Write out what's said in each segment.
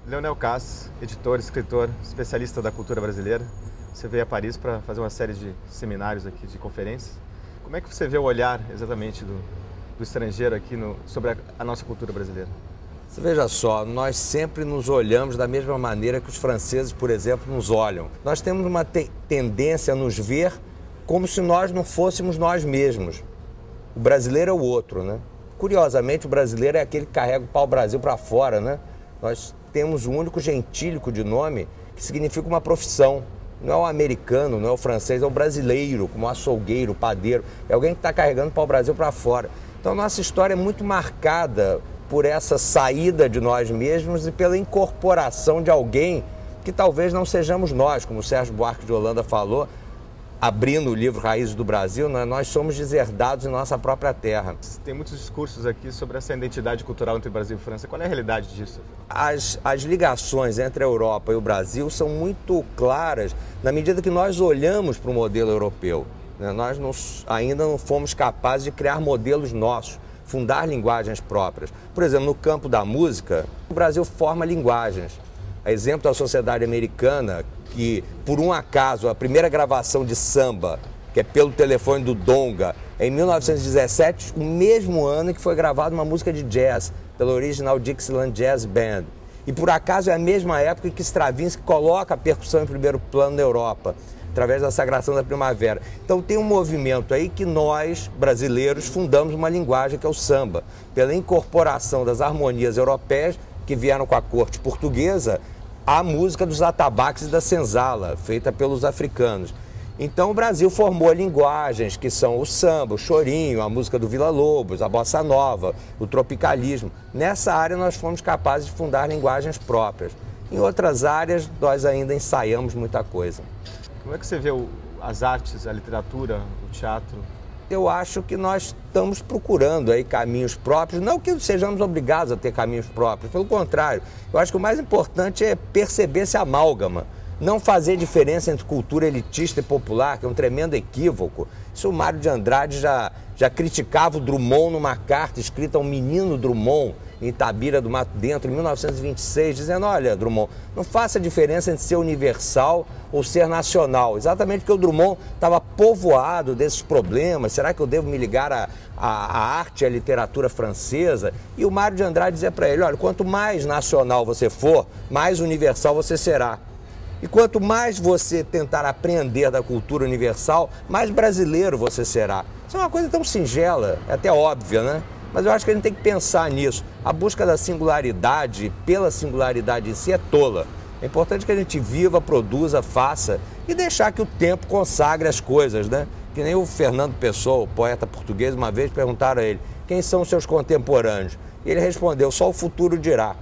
Leonel Cass, editor, escritor, especialista da cultura brasileira. Você veio a Paris para fazer uma série de seminários aqui, de conferências. Como é que você vê o olhar exatamente do estrangeiro aqui sobre a nossa cultura brasileira? Você veja só, nós sempre nos olhamos da mesma maneira que os franceses, por exemplo, nos olham. Nós temos uma tendência a nos ver como se nós não fôssemos nós mesmos. O brasileiro é o outro, né? Curiosamente, o brasileiro é aquele que carrega o pau-brasil para fora, né? Nós temos um único gentílico de nome que significa uma profissão. Não é o americano, não é o francês, é o brasileiro, como o açougueiro, o padeiro. É alguém que está carregando o pau-brasil para fora. Então, nossa história é muito marcada por essa saída de nós mesmos e pela incorporação de alguém que talvez não sejamos nós, como o Sérgio Buarque de Holanda falou, abrindo o livro Raízes do Brasil, nós somos deserdados em nossa própria terra. Tem muitos discursos aqui sobre essa identidade cultural entre Brasil e França. Qual é a realidade disso? As ligações entre a Europa e o Brasil são muito claras na medida que nós olhamos para o modelo europeu. Nós ainda não fomos capazes de criar modelos nossos, fundar linguagens próprias. Por exemplo, no campo da música, o Brasil forma linguagens. A exemplo da sociedade americana, que por um acaso a primeira gravação de samba, que é pelo telefone do Donga, é em 1917, o mesmo ano que foi gravada uma música de jazz, pela Original Dixieland Jazz Band. E por acaso é a mesma época que Stravinsky coloca a percussão em primeiro plano na Europa, através da Sagração da Primavera. Então tem um movimento aí que nós, brasileiros, fundamos uma linguagem que é o samba, pela incorporação das harmonias europeias que vieram com a corte portuguesa, a música dos atabaques e da senzala, feita pelos africanos. Então o Brasil formou linguagens que são o samba, o chorinho, a música do Villa-Lobos, a bossa nova, o tropicalismo. Nessa área nós fomos capazes de fundar linguagens próprias. Em outras áreas nós ainda ensaiamos muita coisa. Como é que você vê as artes, a literatura, o teatro? Eu acho que nós estamos procurando aí caminhos próprios, não que sejamos obrigados a ter caminhos próprios, pelo contrário. Eu acho que o mais importante é perceber esse amálgama, não fazer diferença entre cultura elitista e popular, que é um tremendo equívoco. Isso o Mário de Andrade já criticava o Drummond numa carta escrita a um menino Drummond, em Itabira do Mato Dentro, em 1926, dizendo: olha, Drummond, não faça diferença entre ser universal ou ser nacional. Exatamente porque o Drummond estava povoado desses problemas. Será que eu devo me ligar à arte e à literatura francesa? E o Mário de Andrade dizia para ele: olha, quanto mais nacional você for, mais universal você será. E quanto mais você tentar aprender da cultura universal, mais brasileiro você será. Isso é uma coisa tão singela, é até óbvia, né? Mas eu acho que a gente tem que pensar nisso. A busca da singularidade, pela singularidade em si, é tola. É importante que a gente viva, produza, faça e deixar que o tempo consagre as coisas, né? Que nem o Fernando Pessoa, o poeta português, uma vez perguntaram a ele: quem são os seus contemporâneos? E ele respondeu: só o futuro dirá.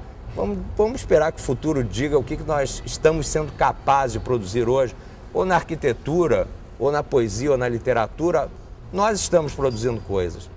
Vamos esperar que o futuro diga o que nós estamos sendo capazes de produzir hoje, ou na arquitetura, ou na poesia, ou na literatura. Nós estamos produzindo coisas.